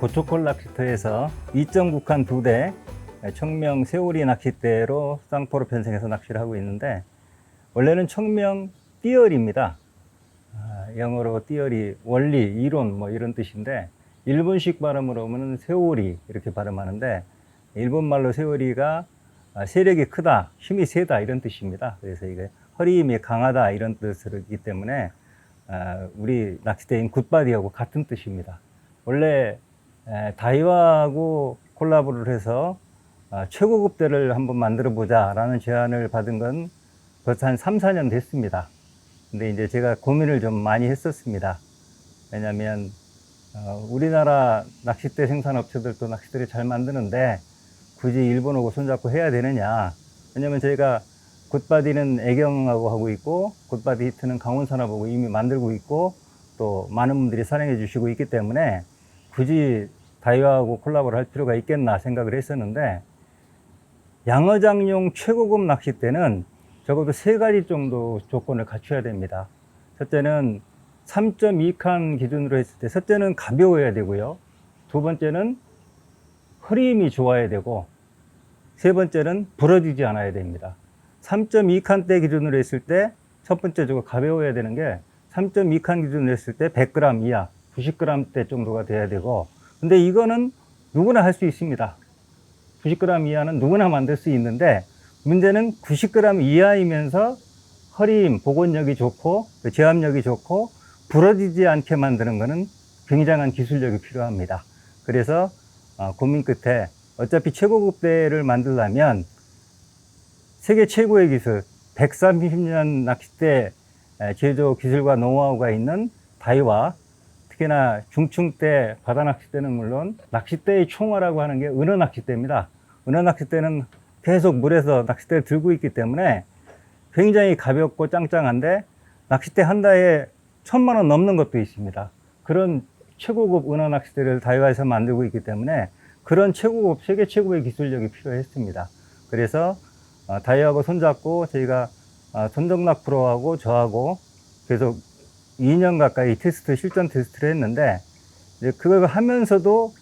고초콜 낚시터에서 2.9칸 2대 청명 세오리 낚싯대로 쌍포로 편성해서 낚시를 하고 있는데, 원래는 청명 띠어리입니다. 영어로 띠어리, 원리, 이론 뭐 이런 뜻인데, 일본식 발음으로 하면 세오리 이렇게 발음하는데, 일본말로 세오리가 세력이 크다, 힘이 세다 이런 뜻입니다. 그래서 이게 허리 힘이 강하다 이런 뜻이기 때문에 우리 낚싯대인 굿바디하고 같은 뜻입니다. 원래 다이와하고 콜라보를 해서 최고급 대를 한번 만들어 보자 라는 제안을 받은 건 벌써 한 3, 4년 됐습니다. 근데 이제 제가 고민을 좀 많이 했었습니다. 왜냐면 우리나라 낚싯대 생산업체들도 낚싯대를 잘 만드는데 굳이 일본하고 손잡고 해야 되느냐. 왜냐면 저희가 굿바디는 애경하고 하고 있고, 굿바디 히트는 강원산업하고 이미 만들고 있고, 또 많은 분들이 사랑해 주시고 있기 때문에 굳이 다이와하고 콜라보를 할 필요가 있겠나 생각을 했었는데, 양어장용 최고급 낚싯대는 적어도 3가지 정도 조건을 갖춰야 됩니다. 첫째는 3.2칸 기준으로 했을 때, 첫째는 가벼워야 되고요. 두 번째는 허리 힘이 좋아야 되고, 세 번째는 부러지지 않아야 됩니다. 3.2칸대 기준으로 했을 때 첫 번째적으로 가벼워야 되는 게, 3.2칸 기준으로 했을 때 100g 이하, 90g대 정도가 돼야 되고, 근데 이거는 누구나 할 수 있습니다. 90g 이하는 누구나 만들 수 있는데, 문제는 90g 이하이면서 허리 힘, 복원력이 좋고 제압력이 좋고 부러지지 않게 만드는 것은 굉장한 기술력이 필요합니다. 그래서 고민 끝에 어차피 최고급 대를 만들려면 세계 최고의 기술, 130년 낚싯대 제조 기술과 노하우가 있는 다이와, 특히나 중층대 바다 낚싯대는 물론 낚싯대의 총화라고 하는 게 은어 낚싯대입니다. 은어 낚싯대는 계속 물에서 낚싯대를 들고 있기 때문에 굉장히 가볍고 짱짱한데, 낚싯대 한 대에 1,000만 원 넘는 것도 있습니다. 그런 최고급 은어 낚싯대를 다이와에서 만들고 있기 때문에 그런 최고급, 세계 최고의 기술력이 필요했습니다. 그래서 다이와하고 손잡고 저희가 손정락 프로하고 저하고 계속 2년 가까이 실전 테스트를 했는데, 이제 그걸 하면서도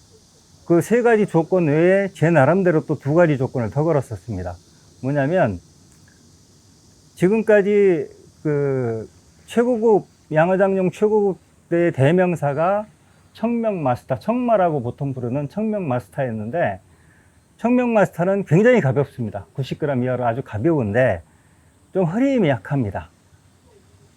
그 3가지 조건 외에 제 나름대로 또 2가지 조건을 더 걸었었습니다. 뭐냐면, 지금까지 그 최고급, 양어장용 최고급대의 대명사가 청명 마스터, 청마라고 보통 부르는 청명 마스터였는데, 청명 마스터는 굉장히 가볍습니다. 90g 이하로 아주 가벼운데 좀 허리 힘이 약합니다.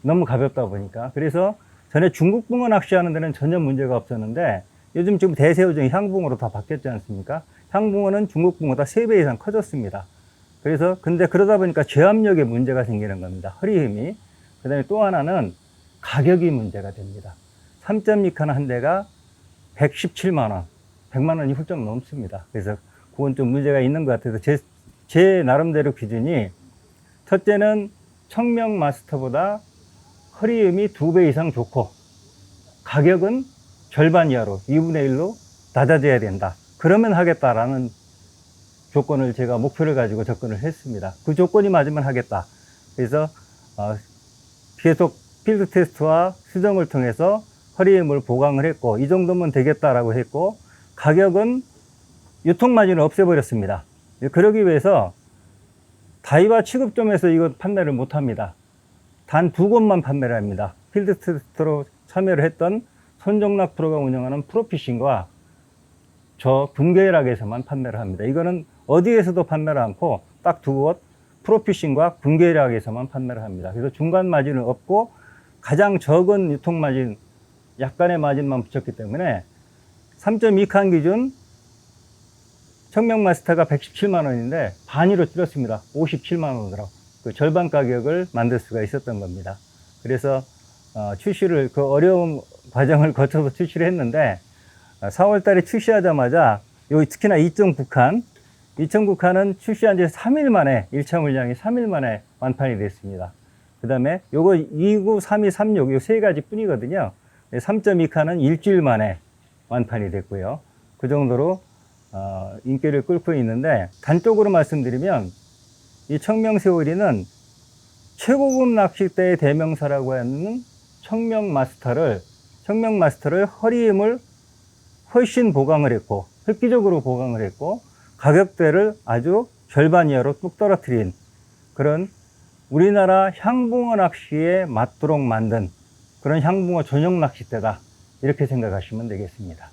너무 가볍다 보니까. 그래서 전에 중국 붕어 낚시하는 데는 전혀 문제가 없었는데, 요즘 지금 대세어종이 향붕어로 다 바뀌었지 않습니까? 향붕어는 중국 붕어보다 3배 이상 커졌습니다. 그래서 근데 그러다 보니까 제압력에 문제가 생기는 겁니다. 허리 힘이. 그 다음에 또 하나는 가격이 문제가 됩니다. 3.2칸 한 대가 117만 원, 100만 원이 훌쩍 넘습니다. 그래서 그건 좀 문제가 있는 것 같아서 제 나름대로 기준이, 첫째는 청명 마스터보다 허리 힘이 2배 이상 좋고, 가격은 절반 이하로 2분의 1로 낮아져야 된다. 그러면 하겠다라는 조건을 제가 목표를 가지고 접근을 했습니다. 그 조건이 맞으면 하겠다. 그래서 계속 필드 테스트와 수정을 통해서 허리 힘을 보강을 했고, 이 정도면 되겠다라고 했고, 가격은 유통 마진을 없애버렸습니다. 그러기 위해서 다이와 취급점에서 이거 판매를 못 합니다. 단 2곳만 판매를 합니다. 필드 테스트로 참여를 했던 손정락 프로가 운영하는 프로피싱과 저 군계일학에서만 판매를 합니다. 이거는 어디에서도 판매를 않고 딱 2곳, 프로피싱과 군계일학에서만 판매를 합니다. 그래서 중간 마진을 없고 가장 적은 유통 마진, 약간의 마진만 붙였기 때문에 3.2칸 기준 청명 마스터가 117만 원인데 반으로 줄였습니다. 57만 원으로. 그 절반 가격을 만들 수가 있었던 겁니다. 그래서 출시를, 그 어려운 과정을 거쳐서 출시를 했는데, 4월 달에 출시하자마자 특히나 2.9칸은 출시한 지 3일 만에, 1차 물량이 3일 만에 완판이 됐습니다. 그 다음에 요거 29, 32, 36, 요 3가지 뿐이거든요. 3.2칸은 일주일 만에 완판이 됐고요. 그 정도로 인기를 끌고 있는데, 단적으로 말씀드리면 이 청명세오리는 최고급 낚싯대의 대명사라고 하는 청명 마스터를 허리 힘을 훨씬 보강을 했고 획기적으로 보강을 했고 가격대를 아주 절반 이하로 뚝 떨어뜨린 그런 우리나라 향붕어 낚시에 맞도록 만든 그런 향붕어 전용 낚싯대다, 이렇게 생각하시면 되겠습니다.